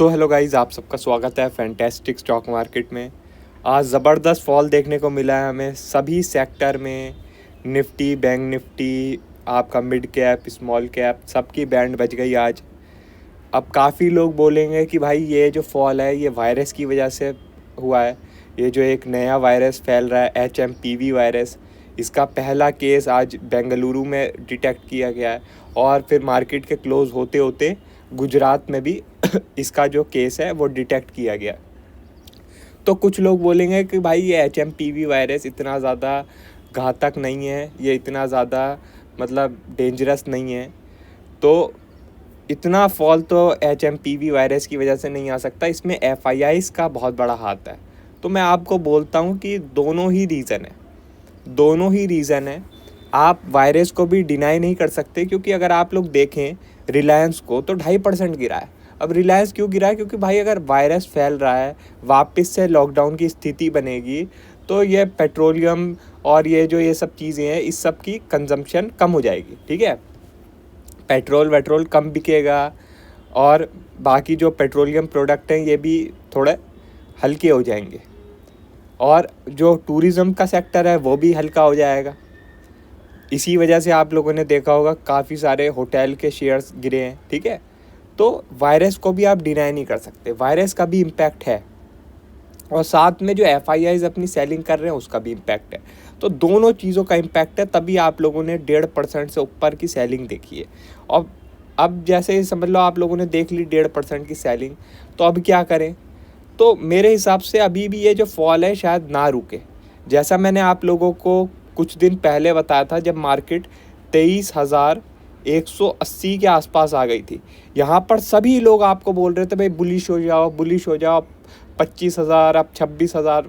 तो hello guys, आप सबका स्वागत है फैंटेस्टिक स्टॉक मार्केट में। आज ज़बरदस्त फॉल देखने को मिला है हमें सभी सेक्टर में। निफ्टी, बैंक निफ्टी, आपका मिड कैप, स्मॉल कैप, सबकी बैंड बज गई आज। अब काफ़ी लोग बोलेंगे कि भाई ये जो फॉल है ये वायरस की वजह से हुआ है। ये जो एक नया वायरस फैल रहा है HMPV वायरस, इसका पहला केस आज बेंगलुरु में डिटेक्ट किया गया है और फिर मार्केट के क्लोज़ होते होते गुजरात में भी इसका जो केस है वो डिटेक्ट किया गया। तो कुछ लोग बोलेंगे कि भाई ये HMPV वायरस इतना ज़्यादा घातक नहीं है, ये इतना ज़्यादा मतलब डेंजरस नहीं है, तो इतना फॉल तो HMPV वायरस की वजह से नहीं आ सकता, इसमें FIIs का बहुत बड़ा हाथ है। तो मैं आपको बोलता हूँ कि दोनों ही रीज़न है। आप वायरस को भी डिनाई नहीं कर सकते, क्योंकि अगर आप लोग देखें रिलायंस को तो 2.5% गिरा है। अब रिलायंस क्यों गिरा है? क्योंकि भाई अगर वायरस फैल रहा है, वापस से लॉकडाउन की स्थिति बनेगी, तो ये पेट्रोलियम और ये सब चीज़ें हैं, इस सब की कंजम्पशन कम हो जाएगी। ठीक है, पेट्रोल कम बिकेगा और बाकी जो पेट्रोलियम प्रोडक्ट हैं ये भी थोड़े हल्के हो जाएंगे और जो टूरिज़्म का सेक्टर है वो भी हल्का हो जाएगा। इसी वजह से आप लोगों ने देखा होगा काफ़ी सारे होटल के शेयर्स गिरे हैं। ठीक है, तो वायरस को भी आप डिनाई नहीं कर सकते, वायरस का भी इम्पैक्ट है और साथ में जो FIIs अपनी सेलिंग कर रहे हैं उसका भी इम्पैक्ट है। तो दोनों चीज़ों का इम्पैक्ट है, तभी आप लोगों ने 1.5% से ऊपर की सेलिंग देखी है। और अब जैसे समझ लो आप लोगों ने देख ली 1.5% की सेलिंग, तो अब क्या करें? तो मेरे हिसाब से अभी भी ये जो फॉल है शायद ना रुके। जैसा मैंने आप लोगों को कुछ दिन पहले बताया था, जब मार्केट 23,180 के आसपास आ गई थी, यहाँ पर सभी लोग आपको बोल रहे थे भाई बुलिश हो जाओ 25,000, अब 26,000।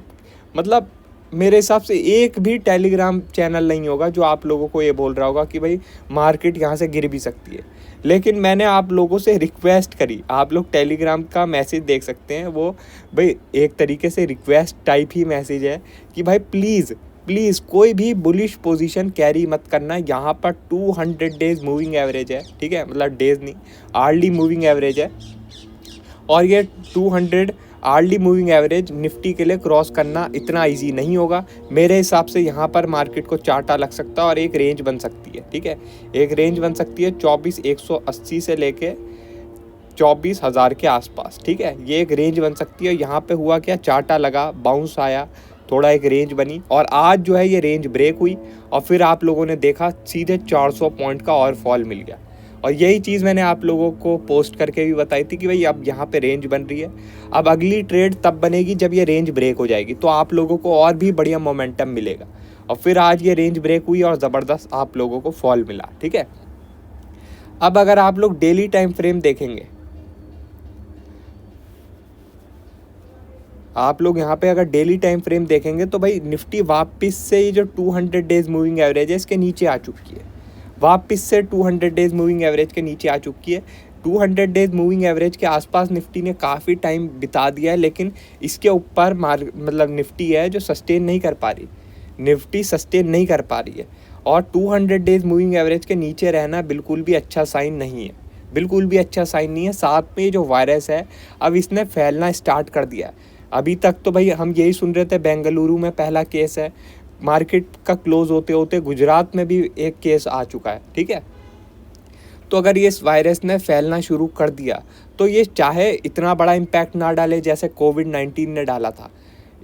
मतलब मेरे हिसाब से एक भी टेलीग्राम चैनल नहीं होगा जो आप लोगों को ये बोल रहा होगा कि भाई मार्केट यहाँ से गिर भी सकती है। लेकिन मैंने आप लोगों से रिक्वेस्ट करी, आप लोग टेलीग्राम का मैसेज देख सकते हैं, वो भाई एक तरीके से रिक्वेस्ट टाइप ही मैसेज है कि भाई प्लीज़ कोई भी बुलिश पोजीशन कैरी मत करना। यहाँ पर 200 डेज मूविंग एवरेज है। ठीक है, मतलब डेज नहीं, आर्ली मूविंग एवरेज है और ये 200 आर्ली मूविंग एवरेज निफ्टी के लिए क्रॉस करना इतना इजी नहीं होगा। मेरे हिसाब से यहाँ पर मार्केट को चार्टा लग सकता है और एक रेंज बन सकती है। ठीक है, एक रेंज बन सकती है 24,180 से लेके 24,000 के आसपास। ठीक है, ये एक रेंज बन सकती है। यहाँ पे हुआ क्या, चार्टा लगा, बाउंस आया, थोड़ा एक रेंज बनी और आज जो है ये रेंज ब्रेक हुई और फिर आप लोगों ने देखा सीधे 400 पॉइंट का और फॉल मिल गया। और यही चीज़ मैंने आप लोगों को पोस्ट करके भी बताई थी कि भाई अब यहाँ पे रेंज बन रही है, अब अगली ट्रेड तब बनेगी जब ये रेंज ब्रेक हो जाएगी, तो आप लोगों को और भी बढ़िया मोमेंटम मिलेगा। और फिर आज ये रेंज ब्रेक हुई और ज़बरदस्त आप लोगों को फॉल मिला। ठीक है, अब अगर आप लोग डेली टाइम फ्रेम देखेंगे, आप लोग यहाँ पे अगर डेली टाइम फ्रेम देखेंगे तो भाई निफ्टी वापस से ये जो 200 डेज मूविंग एवरेज है इसके नीचे आ चुकी है। वापस से 200 डेज मूविंग एवरेज के नीचे आ चुकी है। 200 डेज मूविंग एवरेज के आसपास निफ्टी ने काफ़ी टाइम बिता दिया है, लेकिन इसके ऊपर मतलब निफ्टी है जो सस्टेन नहीं कर पा रही, निफ्टी सस्टेन नहीं कर पा रही है। और 200 डेज मूविंग एवरेज के नीचे रहना बिल्कुल भी अच्छा साइन नहीं है, बिल्कुल भी अच्छा साइन नहीं है। साथ में जो वायरस है अब इसने फैलना स्टार्ट कर दिया है। अभी तक तो भाई हम यही सुन रहे थे बेंगलुरु में पहला केस है, मार्केट का क्लोज होते होते गुजरात में भी एक केस आ चुका है। ठीक है, तो अगर ये वायरस ने फैलना शुरू कर दिया तो ये चाहे इतना बड़ा इम्पैक्ट ना डाले जैसे कोविड-19 ने डाला था,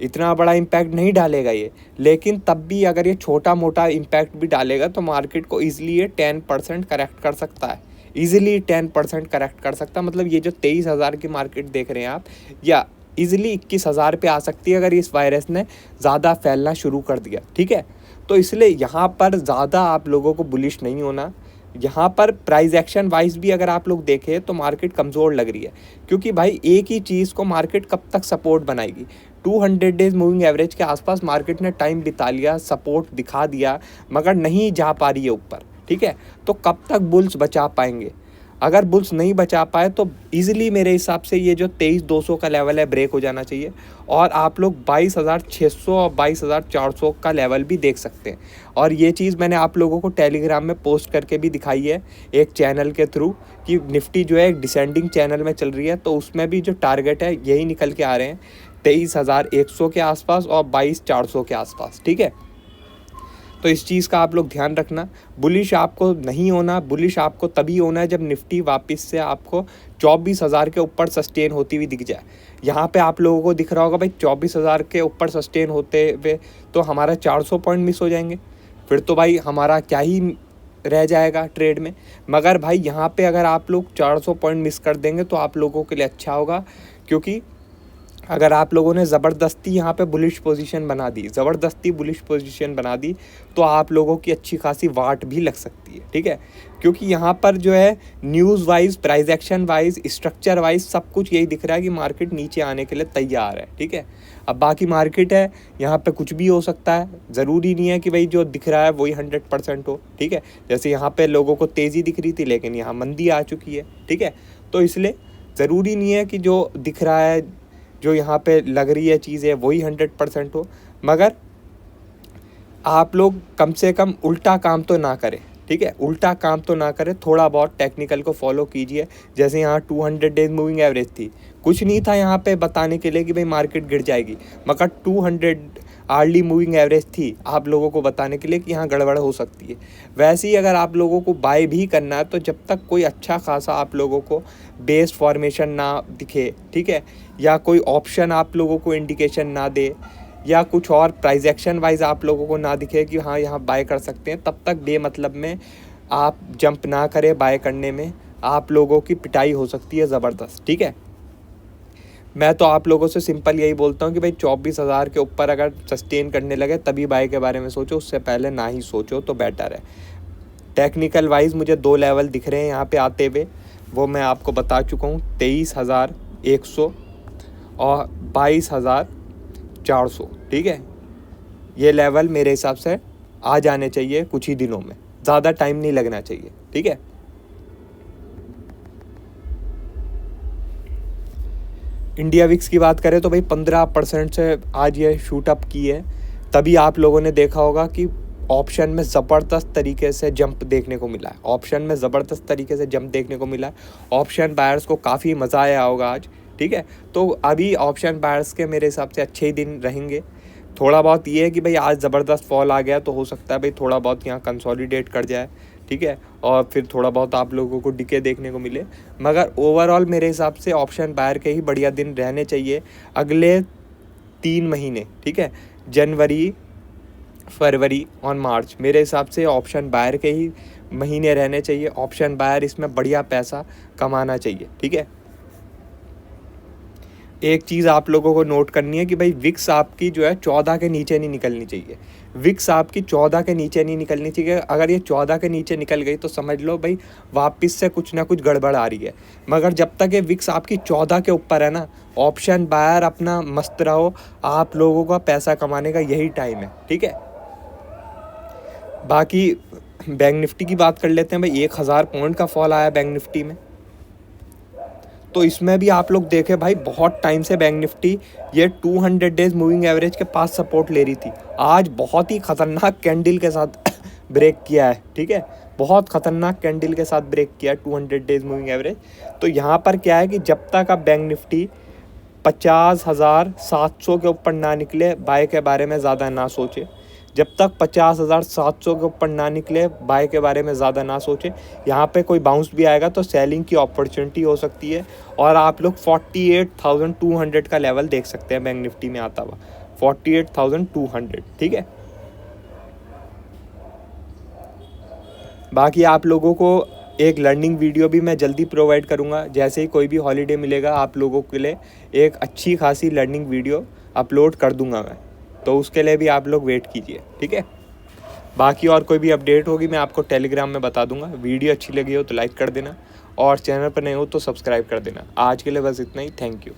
इतना बड़ा इम्पैक्ट नहीं डालेगा ये, लेकिन तब भी अगर ये छोटा मोटा इम्पैक्ट भी डालेगा तो मार्केट को ईजिली ये 10% करेक्ट कर सकता है, ईजिली 10% करेक्ट कर सकता है। मतलब ये जो 23,000 की मार्केट देख रहे हैं आप, या ईजिली 21,000 पे आ सकती है अगर इस वायरस ने ज़्यादा फैलना शुरू कर दिया। ठीक है, तो इसलिए यहाँ पर ज़्यादा आप लोगों को बुलिश नहीं होना। यहाँ पर प्राइस एक्शन वाइज भी अगर आप लोग देखें तो मार्केट कमज़ोर लग रही है, क्योंकि भाई एक ही चीज़ को मार्केट कब तक सपोर्ट बनाएगी। 200 डेज मूविंग एवरेज के आसपास मार्केट ने टाइम बिता लिया, सपोर्ट दिखा दिया, मगर नहीं जा पा रही है ऊपर। ठीक है, तो कब तक बुल्स बचा पाएंगे? अगर बुल्स नहीं बचा पाए तो ईजिली मेरे हिसाब से ये जो 23,200 का लेवल है ब्रेक हो जाना चाहिए, और आप लोग 22,600 और 22,400 का लेवल भी देख सकते हैं। और ये चीज़ मैंने आप लोगों को टेलीग्राम में पोस्ट करके भी दिखाई है एक चैनल के थ्रू कि निफ्टी जो है एक डिसेंडिंग चैनल में चल रही है, तो उसमें भी जो टारगेट है यही निकल के आ रहे हैं 23,100 के आसपास और 22,400 के आसपास। ठीक है, तो इस चीज़ का आप लोग ध्यान रखना। बुलिश आपको नहीं होना, बुलिश आपको तभी होना है जब निफ्टी वापस से आपको 24,000 के ऊपर सस्टेन होती हुई दिख जाए। यहाँ पे आप लोगों को दिख रहा होगा भाई 24,000 के ऊपर सस्टेन होते हुए तो हमारा 400 पॉइंट मिस हो जाएंगे, फिर तो भाई हमारा क्या ही रह जाएगा ट्रेड में। मगर भाई यहाँ पे अगर आप लोग 400 पॉइंट मिस कर देंगे तो आप लोगों के लिए अच्छा होगा, क्योंकि अगर आप लोगों ने ज़बरदस्ती यहाँ पे बुलिश पोजीशन बना दी, ज़बरदस्ती बुलिश पोजीशन बना दी, तो आप लोगों की अच्छी खासी वाट भी लग सकती है। ठीक है, क्योंकि यहाँ पर जो है news wise, price action wise, structure wise सब कुछ यही दिख रहा है कि मार्केट नीचे आने के लिए तैयार है। ठीक है, अब बाकी मार्केट है, यहाँ पे कुछ भी हो सकता है, ज़रूरी नहीं है कि भाई जो दिख रहा है वही 100% हो। ठीक है, जैसे यहाँ पे लोगों को तेज़ी दिख रही थी लेकिन यहाँ मंदी आ चुकी है। ठीक है, तो इसलिए ज़रूरी नहीं है कि जो दिख रहा है, जो यहाँ पे लग रही है चीज़ें वही 100% हो, मगर आप लोग कम से कम उल्टा काम तो ना करें। ठीक है, उल्टा काम तो ना करें, थोड़ा बहुत टेक्निकल को फॉलो कीजिए। जैसे यहाँ 200 डेज मूविंग एवरेज थी, कुछ नहीं था यहाँ पे बताने के लिए कि भाई मार्केट गिर जाएगी, मगर 200 आर्ली मूविंग एवरेज थी आप लोगों को बताने के लिए कि यहाँ गड़बड़ हो सकती है। वैसे ही अगर आप लोगों को बाय भी करना है तो जब तक कोई अच्छा खासा आप लोगों को बेस फॉर्मेशन ना दिखे, ठीक है, या कोई ऑप्शन आप लोगों को इंडिकेशन ना दे, या कुछ और प्राइस एक्शन वाइज आप लोगों को ना दिखे कि हाँ यहाँ बाय कर सकते हैं, तब तक बेमतलब में आप जंप ना करें। बाय करने में आप लोगों की पिटाई हो सकती है ज़बरदस्त। ठीक है, मैं तो आप लोगों से सिंपल यही बोलता हूँ कि भाई 24,000 के ऊपर अगर सस्टेन करने लगे तभी बाय के बारे में सोचो, उससे पहले ना ही सोचो तो बेटर है। टेक्निकल वाइज मुझे 2 लेवल दिख रहे हैं यहाँ पे आते हुए, वो मैं आपको बता चुका हूँ, 23,100 और 22,400। ठीक है, ये लेवल मेरे हिसाब से आ जाने चाहिए कुछ ही दिनों में, ज़्यादा टाइम नहीं लगना चाहिए। ठीक है, इंडिया विक्स की बात करें तो भाई 15% से आज ये शूट अप की है। तभी आप लोगों ने देखा होगा कि ऑप्शन में ज़बरदस्त तरीके से जंप देखने को मिला है, ऑप्शन में ज़बरदस्त तरीके से जंप देखने को मिला है। ऑप्शन बायर्स को काफ़ी मज़ा आया होगा आज। ठीक है, तो अभी ऑप्शन बायर्स के मेरे हिसाब से अच्छे ही दिन रहेंगे। थोड़ा बहुत ये है कि भाई आज ज़बरदस्त फॉल आ गया तो हो सकता है भाई थोड़ा बहुत यहाँ कंसोलिडेट कर जाए। ठीक है, और फिर थोड़ा बहुत आप लोगों को डिके देखने को मिले, मगर ओवरऑल मेरे हिसाब से ऑप्शन बायर के ही बढ़िया दिन रहने चाहिए अगले 3 महीने। ठीक है, जनवरी, फरवरी और मार्च मेरे हिसाब से ऑप्शन बायर के ही महीने रहने चाहिए। ऑप्शन बायर इसमें बढ़िया पैसा कमाना चाहिए। ठीक है, एक चीज़ आप लोगों को नोट करनी है कि भाई विक्स आपकी जो है 14 के नीचे नहीं निकलनी चाहिए। विक्स आपकी 14 के नीचे नहीं निकलनी चाहिए। अगर ये 14 के नीचे निकल गई तो समझ लो भाई वापस से कुछ ना कुछ गड़बड़ आ रही है। मगर जब तक ये विक्स आपकी 14 के ऊपर है ना, ऑप्शन बायर अपना मस्त रहो, आप लोगों का पैसा कमाने का यही टाइम है। ठीक है, बाकी बैंक निफ्टी की बात कर लेते हैं। भाई 1,000 पॉइंट का फॉल आया बैंक निफ्टी में, तो इसमें भी आप लोग देखें भाई बहुत टाइम से बैंक निफ्टी ये 200 डेज मूविंग एवरेज के पास सपोर्ट ले रही थी। आज बहुत ही ख़तरनाक कैंडल के साथ ब्रेक किया है। ठीक है, बहुत ख़तरनाक कैंडल के साथ ब्रेक किया है 200 डेज मूविंग एवरेज। तो यहाँ पर क्या है कि जब तक आप बैंक निफ्टी 50,700 के ऊपर ना निकले बाय के बारे में ज़्यादा ना सोचे। जब तक 50,700 के ऊपर ना निकले बाय के बारे में ज़्यादा ना सोचें। यहाँ पे कोई बाउंस भी आएगा तो सेलिंग की अपॉर्चुनिटी हो सकती है, और आप लोग 48,200 का लेवल देख सकते हैं बैंक निफ्टी में आता हुआ, 48,200। ठीक है, बाकी आप लोगों को एक लर्निंग वीडियो भी मैं जल्दी प्रोवाइड करूँगा। जैसे ही कोई भी हॉलीडे मिलेगा आप लोगों के लिए एक अच्छी खासी लर्निंग वीडियो अपलोड कर दूँगा मैं, तो उसके लिए भी आप लोग वेट कीजिए। ठीक है, बाकी और कोई भी अपडेट होगी मैं आपको टेलीग्राम में बता दूंगा। वीडियो अच्छी लगी हो तो लाइक कर देना, और चैनल पर नए हो तो सब्सक्राइब कर देना। आज के लिए बस इतना ही, थैंक यू।